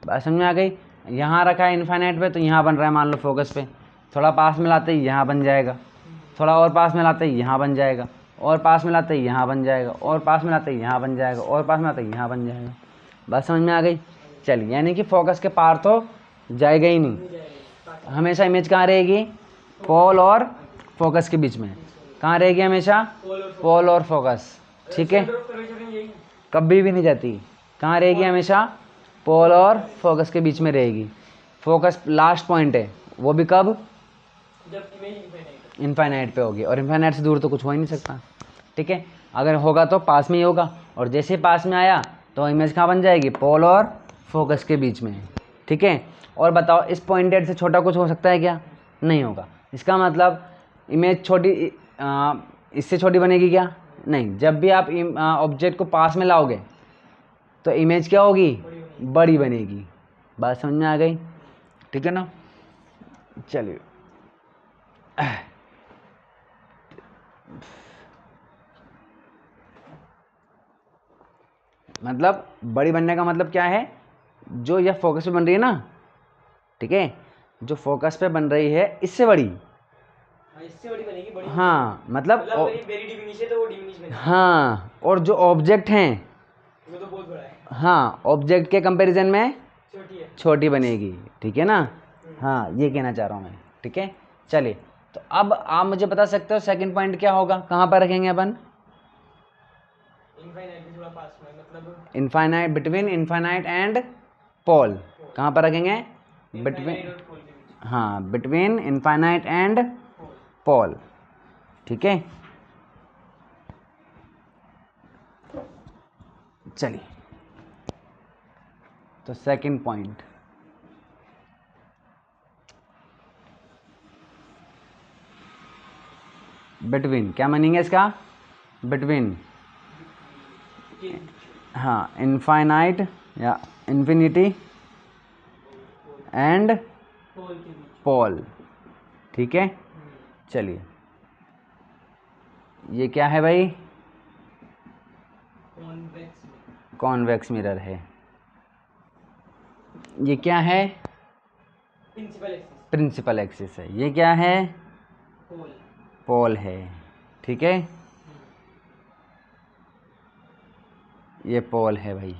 बात समझ में आ गई। यहाँ रखा है इनफाइनाइट पे तो यहाँ बन रहा है, मान लो फोकस पे, थोड़ा पास में लाते ही यहाँ बन जाएगा, थोड़ा और पास में लाते ही यहाँ बन जाएगा, और पास में लाते ही यहाँ बन जाएगा, और पास में लाते ही यहाँ बन जाएगा, और पास में लाते ही यहाँ बन जाएगा। बात समझ में आ गई। चलिए यानी कि फोकस के पार तो जाएगा ही नहीं, हमेशा इमेज कहाँ रहेगी, पोल और फोकस के बीच में। कहाँ रहेगी हमेशा, पोल और फोकस। ठीक है, कभी भी नहीं जाती, कहाँ रहेगी हमेशा, पोल और फोकस के बीच में रहेगी। फोकस लास्ट पॉइंट है, वो भी कब, जब इमेज इनफाइनाइट पे होगी, और इनफाइनाइट से दूर तो कुछ हो ही नहीं सकता। ठीक है, अगर होगा तो पास में ही होगा, और जैसे ही पास में आया तो इमेज कहाँ बन जाएगी, पोल और फोकस के बीच में। ठीक है, और बताओ इस पॉइंटेड से छोटा कुछ हो सकता है क्या, नहीं होगा। इसका मतलब इमेज छोटी इससे छोटी बनेगी क्या, नहीं। जब भी आप ऑब्जेक्ट को पास में लाओगे तो इमेज क्या होगी, बड़ी बनेगी। बात समझ में आ गई। ठीक है ना, चलिए मतलब बड़ी बनने का मतलब क्या है, जो यह फोकस पे बन रही है ना, ठीक है, जो फोकस पे बन रही है इससे बड़ी, इससे बड़ी बनेगी, बड़ी। हाँ मतलब वेरी डिमिनिश है तो वो डिमिनिश बनेगी। हाँ, और जो ऑब्जेक्ट हैं वो तो बहुत बड़ा है। हाँ, ऑब्जेक्ट के कंपैरिजन में छोटी बनेगी। ठीक है ना, हाँ ये कहना चाह रहा हूँ मैं। ठीक है, चलिए तो अब आप मुझे बता सकते हो सेकंड पॉइंट क्या होगा, कहाँ पर रखेंगे अपन, इनफाइनाइट के थोड़ा पास में, मतलब infinite, between infinite and pole. कहाँ पर रखेंगे, बिटवीन, हाँ बिटवीन इनफाइनाइट एंड पोल। ठीक है, चलिए तो सेकंड पॉइंट, बिटवीन, क्या मीनिंग है इसका, बिटवीन, हाँ इनफाइनाइट या इन्फिनिटी एंड पोल के बीच। पोल, ठीक है। चलिए, ये क्या है भाई? कॉन्वेक्स। कॉन्वेक्स मिरर है। ये क्या है? Principal axis. प्रिंसिपल एक्सिस है। ये क्या है? पोल। पोल है, ठीक है। ये पोल है भाई।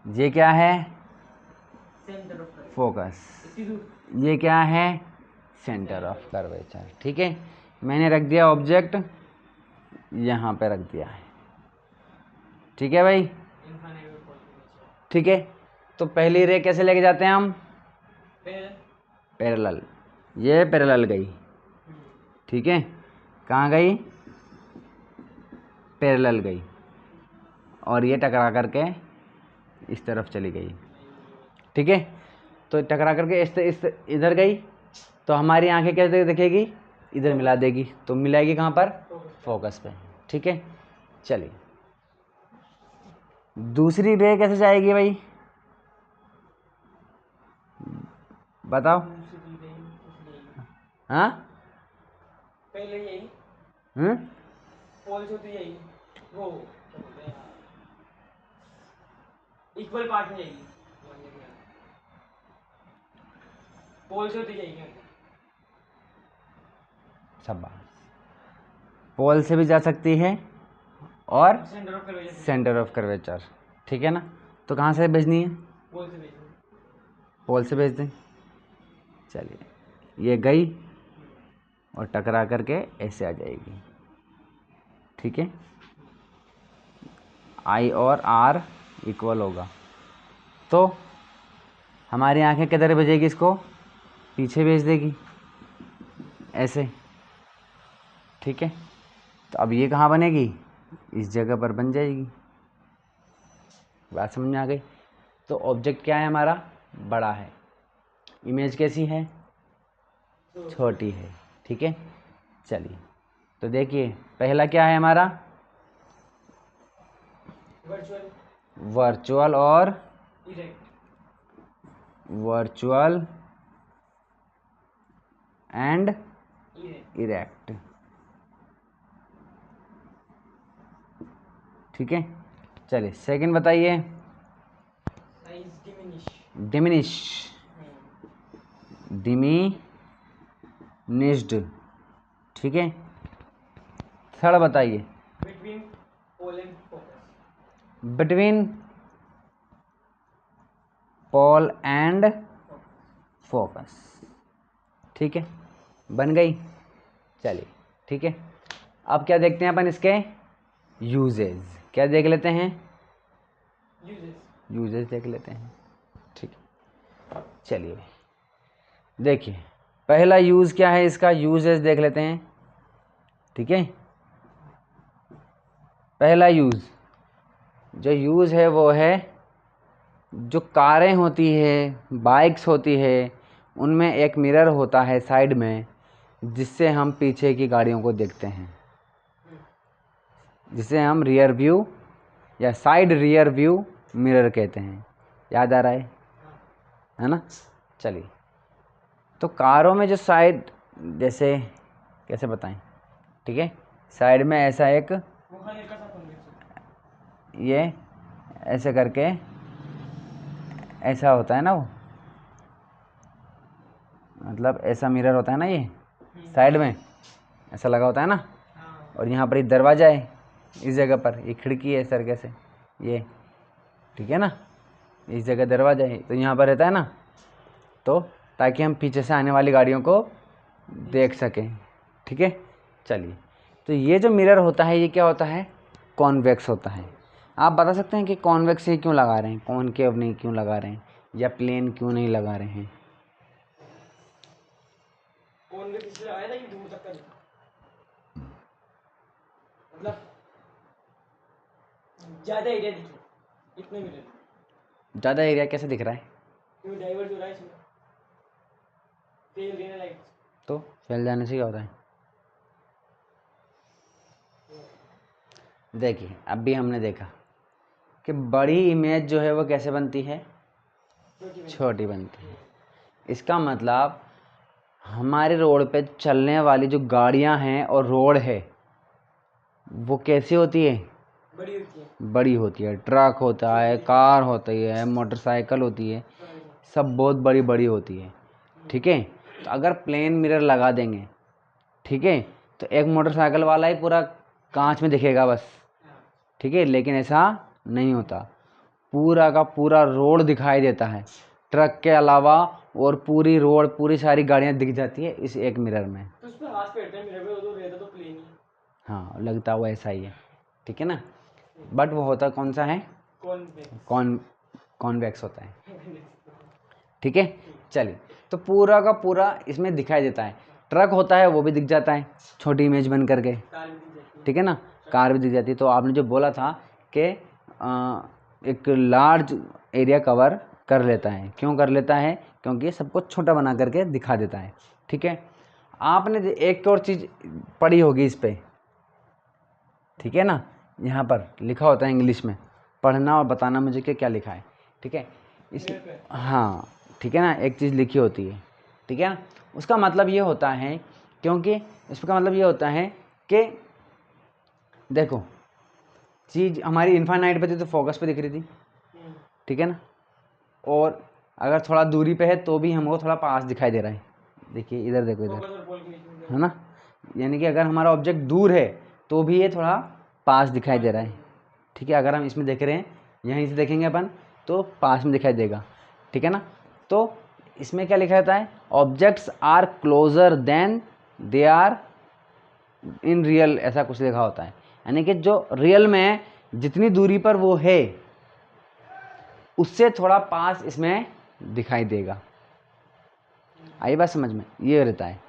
ये क्या है? Centre of focus. इतनी दूर। ये क्या है? सेंटर ऑफ कर्वेचर, ठीक है। मैंने रख दिया ऑब्जेक्ट, यहाँ पे रख दिया है, ठीक है भाई। इनफाइनाइट और पोल के बीच। ठीक है, तो पहली रे कैसे लेके जाते हैं हम? पैरेलल। पैरेलल। ये पैरेलल गई, ठीक है। कहाँ गई? पैरेलल गई, और ये टकरा करके इस तरफ चली गई, ठीक है। तो टकरा करके इस इधर गई, तो हमारी आंखें कैसे दिखेगी? इधर मिला देगी, तो मिलाएगी कहाँ पर? फोकस पे, ठीक है। चलिए, दूसरी रे कैसे जाएगी भाई? बताओ। हाँ, पहले यही पोल से होती यही वो क्या बोलते हैं इक्वल पार्ट में जाएगी। पोल से होती जाएगी। शाबाश। पोल से भी जा सकती है और centre of curvature. Centre of curvature, ठीक है ना। तो कहाँ से भेजनी है? पोल से भेजो। पोल से भेज दें। चलिए, ये गई और टकरा करके ऐसे आ जाएगी, ठीक है। आई और आर इक्वल होगा, तो हमारी आंखें किधर भेजेगी? इसको पीछे भेज देगी, ऐसे, ठीक है। तो अब ये कहाँ बनेगी? इस जगह पर बन जाएगी। बात समझ में आ गई? तो ऑब्जेक्ट क्या है हमारा? बड़ा है। इमेज कैसी है? छोटी है, ठीक है। चलिए, तो देखिए, पहला क्या है हमारा? वर्चुअल। वर्चुअल और erect. Virtual and erect. Erect, ठीक है। चलिए, सेकंड बताइए। Size diminish. डिमिनिश, डिमिनिश्ड, ठीक है। थर्ड बताइए। Between pole and focus. Between pole and focus, ठीक है, बन गई। चलिए, ठीक है। अब क्या देखते हैं अपन इसके? यूजेज। क्या देख लेते हैं? यूजेस। यूजेज देख लेते हैं, ठीक है। चलिए, देखिए, पहला यूज़ क्या है इसका? यूजेज देख लेते हैं, ठीक है। पहला यूज़, जो यूज़ है वो है, जो कारें होती है, बाइक्स होती है, उनमें एक मिरर होता है साइड में, जिससे हम पीछे की गाड़ियों को देखते हैं, जिसे हम रियर व्यू या साइड रियर व्यू मिरर कहते हैं। याद आ रहा है ना? चलिए, तो कारों में जो साइड, जैसे कैसे बताएं, ठीक है, साइड में ऐसा एक, वो हल्का सा कॉन्वेक्स। ये ऐसे करके ऐसा होता है ना, वो मतलब ऐसा मिरर होता है ना, ये साइड में ऐसा लगा होता है ना। हाँ। और यहाँ पर एक दरवाज़ा है, इस जगह पर ये खिड़की है सर, कैसे ये, ठीक है ना, इस जगह दरवाज़ा है, तो यहाँ पर रहता है ना, तो ताकि हम पीछे से आने वाली गाड़ियों को देख सकें, ठीक है। चलिए, तो ये जो मिरर होता है, ये क्या होता है? कॉन्वेक्स होता है। आप बता सकते हैं कि कॉन्वेक्स ही क्यों लगा रहे हैं, कॉनकेव नहीं क्यों लगा रहे हैं, या प्लेन क्यों नहीं लगा रहे हैं? कॉन्वेक्स इसलिए आया था कि दूर तक का दिखा, मतलब ज्यादा एरिया दिखे इतने मिले। ज़्यादा एरिया कैसे दिख रहा है? क्यों डाइवर्ज हो रहा है इसमें, फेल रही है लाइट। तो फैल जाने से क्या होता है? देखिए, अभी हमने देखा कि बड़ी इमेज जो है वो कैसे बनती है? छोटी छोटी बनती है। इसका मतलब हमारे रोड पे चलने वाली जो गाड़ियां हैं और रोड है वो कैसी होती है? बड़ी होती है। बड़ी होती है। ट्रक होता है, कार होती है, मोटरसाइकिल होती है, सब बहुत बड़ी बड़ी होती है। ठीक है, तो अगर प्लेन मिरर लगा देंगे, ठीक है, तो एक मोटरसाइकिल वाला ही पूरा कांच में दिखेगा बस। ठीक है, लेकिन ऐसा नहीं होता, पूरा का पूरा रोड दिखाई देता है ट्रक के अलावा, और पूरी रोड, पूरी सारी गाड़ियां दिख जाती है इस एक मिरर में। तो उस पर हाथ फेरते हैं मिरर पे, वो तो रहता तो प्लेन ही। हाँ, लगता हुआ ऐसा ही है। ठीक है ना, बट वो होता कौन सा है? कौन कॉन्वेक्स होता है। ठीक है, चलिए, तो पूरा का पूरा इसमें दिखाई देता है। ट्रक होता है वो भी दिख जाता है छोटी इमेज बन करके। कार भी दिख जाती है। ठीक है ना, कार भी दिख जाती है। तो आपने जो बोला था कि एक लार्ज एरिया कवर कर लेता है, क्यों कर लेता है? क्योंकि ये सबको छोटा बना करके दिखा देता है। ठीक है, आपने एक और चीज़ पढ़ी होगी इस पे, ठीक है ना, यहाँ पर लिखा होता है इंग्लिश में, पढ़ना और बताना मुझे कि क्या लिखा है। ठीक है, इस हाँ, ठीक है ना, एक चीज़ लिखी होती है। ठीक है ना, उसका मतलब ये होता है, क्योंकि इसका मतलब ये होता है कि देखो, चीज़ हमारी इनफाइनाइट पे थी तो फोकस पे दिख रही थी। ठीक है ना, और अगर थोड़ा दूरी पे है तो भी हमको थोड़ा पास दिखाई दे रहा है। देखिए इधर देखो, इधर, फोकस और पोल के बीच में है ना, यानी कि अगर हमारा ऑब्जेक्ट दूर है तो भी ये थोड़ा पास दिखाई दे रहा है। ठीक है, अगर हम इसमें देख रहे हैं, यहीं से देखेंगे अपन तो पास में दिखाई देगा। ठीक है ना, तो इसमें क्या लिखा रहता है? Objects are closer than they are in real, ऐसा कुछ लिखा होता है। यानी कि जो रियल में जितनी दूरी पर वो है उससे थोड़ा पास इसमें दिखाई देगा। आई बात समझ में? ये रहता है,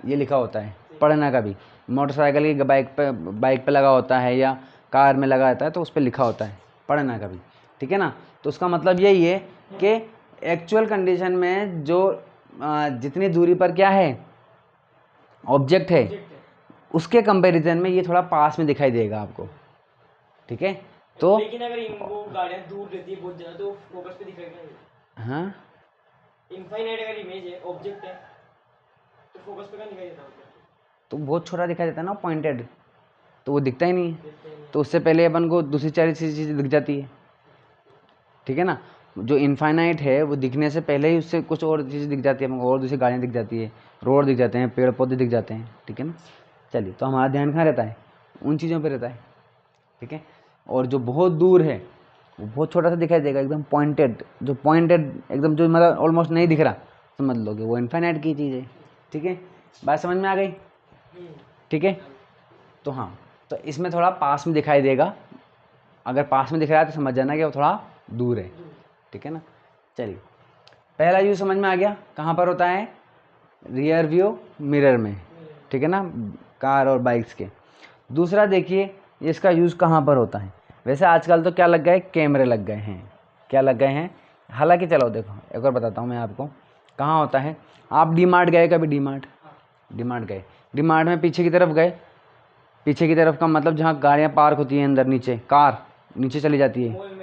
ये लिखा होता है। पढ़ना का भी, मोटरसाइकिल की बाइक पे लगा होता है या कार में लगा रहता है तो उस पर लिखा होता है पढ़ना का भी। ठीक है ना, तो उसका मतलब यही है कि एक्चुअल कंडीशन में जो जितनी दूरी पर क्या है, ऑब्जेक्ट है, उसके कंपैरिजन में ये थोड़ा पास में दिखाई देगा आपको। ठीक है, तो लेकिन अगर वो गाड़ियाँ दूर रहती है बहुत ज़्यादा तो फोकस पे दिखाएगा। हाँ, इनफाइनाइट अगर इमेज है, ऑब्जेक्ट है, तो फोकस पे क्या दिखाई देता है? तो बहुत छोटा दिखाई देता है ना पॉइंटेड, तो वो दिखता ही नहीं है। देखते हैं। तो उससे पहले अपन को दूसरी चार चीज़ दिख जाती है। ठीक है ना, जो इनफाइनाइट है वो दिखने से पहले ही उससे कुछ और चीज़ें दिख जाती है हमको, और दूसरी गाड़ियाँ दिख जाती है, रोड दिख जाते हैं, पेड़ पौधे दिख जाते हैं। ठीक है ना, चलिए, तो हमारा ध्यान कहाँ रहता है? उन चीज़ों पे रहता है। ठीक है, और जो बहुत दूर है वो बहुत छोटा सा दिखाई देगा, एकदम पॉइंटेड, जो पॉइंटेड एकदम, जो मतलब ऑलमोस्ट नहीं दिख रहा, समझ लो कि वो इनफाइनाइट की चीज़ है। ठीक है, बात समझ में आ गई? ठीक है, तो हाँ, तो इसमें थोड़ा पास में दिखाई देगा, अगर पास में दिख रहा है तो समझ जाना कि वो थोड़ा दूर है। ठीक है ना, चलिए, पहला यूज समझ में आ गया, कहाँ पर होता है? रियर व्यू मिरर में। ठीक है ना, कार और बाइक्स के। दूसरा देखिए, इसका यूज़ कहाँ पर होता है? वैसे आजकल तो क्या लग गए? कैमरे लग गए हैं। क्या लग गए हैं? हालांकि चलो देखो, एक और बताता हूँ मैं आपको कहाँ होता है। आप डी मार्ट गए कभी? डी मार्ट गए, डी मार्ट में पीछे की तरफ गए, पीछे की तरफ का मतलब जहाँ गाड़ियाँ पार्क होती हैं अंदर, नीचे कार नीचे चली जाती है।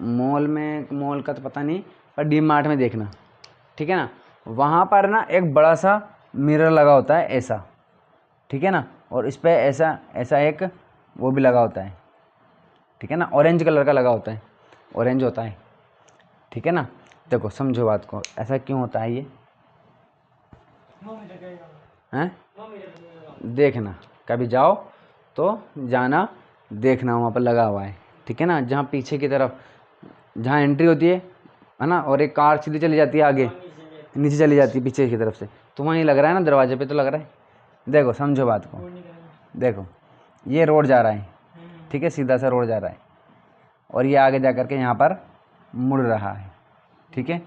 मॉल का तो पता नहीं, पर डी मार्ट में देखना। ठीक है ना, वहाँ पर ना एक बड़ा सा मिरर लगा होता है ऐसा। ठीक है ना, और इस पर ऐसा ऐसा एक वो भी लगा होता है। ठीक है ना, ऑरेंज कलर का लगा होता है, ऑरेंज होता है। ठीक है ना, देखो समझो बात को, ऐसा क्यों होता है ये हैं? देखना, कभी जाओ तो जाना, देखना वहाँ पर लगा हुआ है। ठीक है ना, जहाँ पीछे की तरफ जहाँ एंट्री होती है ना, और एक कार सीधी चली जाती है आगे, नीचे चली जाती है पीछे की तरफ से, तो वहीं लग रहा है ना, दरवाजे पे तो लग रहा है। देखो समझो बात को, देखो ये रोड जा रहा है, ठीक है, सीधा सा रोड जा रहा है, और ये आगे जा कर के यहाँ पर मुड़ रहा है। ठीक है,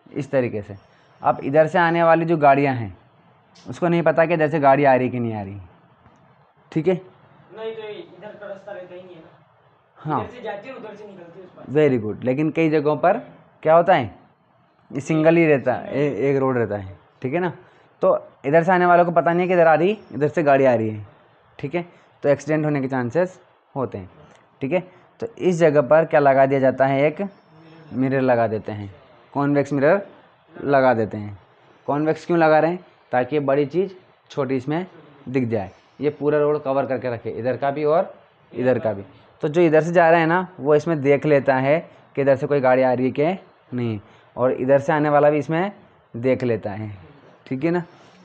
इस तरीके से। अब इधर से आने वाली जो गाड़ियाँ हैं उसको नहीं पता कि इधर से गाड़ी आ रही कि नहीं आ रही। ठीक है, नहीं तो इधर का रास्ता रहता ही नहीं है ना। हाँ, इधर से जाती है, उधर से निकलती है उस पार। Very good. लेकिन कई जगहों पर क्या होता है, ये सिंगल ही रहता है, एक रोड रहता है। ठीक है ना, तो इधर से आने वालों को पता नहीं है कि इधर आ रही, इधर से गाड़ी आ रही है। ठीक है, तो एक्सीडेंट होने के चांसेस होते हैं। ठीक है, तो इस जगह पर क्या लगा दिया जाता है? एक मिरर लगा देते हैं, कॉन्वेक्स मिरर लगा देते हैं। कॉन्वेक्स क्यों लगा रहे हैं? ताकि ये बड़ी चीज़ छोटी इसमें दिख जाए। ये पूरा रोड कवर करके रखे, इधर का भी और इधर का भी। तो जो इधर से जा रहा है ना, वो इसमें देख लेता है कि इधर से कोई गाड़ी आ रही है कि नहीं, और इधर से आने वाला भी इसमें देख लेता है। ठीक है ना।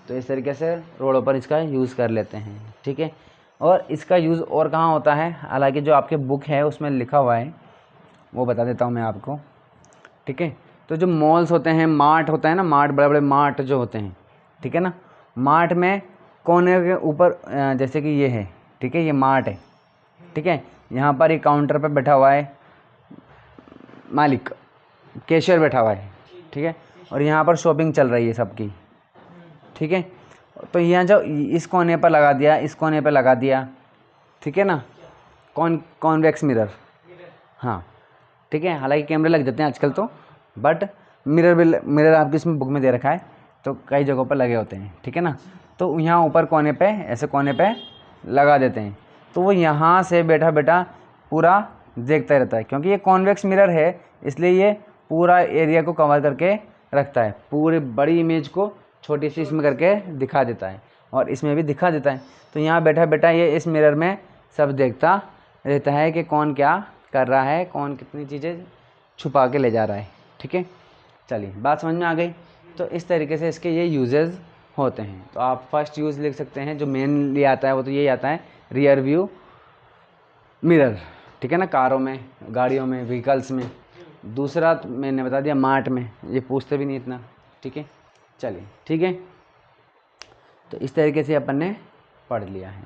तो इस तरीके से रोडों पर इसका यूज़ कर लेते हैं। ठीक है। और इसका यूज़ और कहाँ होता है, हालांकि जो आपके बुक है उसमें लिखा हुआ है वो बता देता हूँ मैं आपको। ठीक है। तो जो मॉल्स होते हैं, मार्ट होता है ना, मार्ट, बड़े बड़े मार्ट जो होते हैं, ठीक है ना, मार्ट में कोने के ऊपर जैसे कि ये है, ठीक है, ये मार्ट है, ठीक है, यहाँ पर एक काउंटर पर बैठा हुआ है मालिक, कैशियर बैठा हुआ है, ठीक है, और यहाँ पर शॉपिंग चल रही है सबकी। ठीक है। तो यहाँ जो इस कोने पर लगा दिया, इस कोने पर लगा दिया, ठीक है ना, कॉन्वेक्स मिरर। हाँ ठीक है। हालांकि कैमरे लग जाते हैं आजकल तो, बट मिरर आपकी इसमें बुक में दे रखा है, तो कई जगहों पर लगे होते हैं। ठीक है ना। तो यहाँ ऊपर कोने पे, ऐसे कोने पे लगा देते हैं, तो वो यहाँ से बैठा बैठा पूरा देखता रहता है, क्योंकि ये कॉन्वेक्स मिरर है, इसलिए ये पूरा एरिया को कवर करके रखता है, पूरी बड़ी इमेज को छोटी सी इसमें करके दिखा देता है, और इसमें भी दिखा देता है। तो यहाँ बैठा बैठा ये इस मिरर में सब देखता रहता है कि कौन क्या कर रहा है, कौन कितनी चीज़ें छुपा के ले जा रहा है। ठीक है। चलिए, बात समझ में आ गई। तो इस तरीके से इसके ये यूजेस होते हैं। तो आप फर्स्ट यूज़ लिख सकते हैं, जो मेनली आता है वो तो यही आता है, रियर व्यू मिरर। ठीक है ना, कारों में, गाड़ियों में, व्हीकल्स में। दूसरा तो मैंने बता दिया मार्ट में, ये पूछते भी नहीं इतना। ठीक है। चलिए, ठीक है। तो इस तरीके से अपन ने पढ़ लिया है।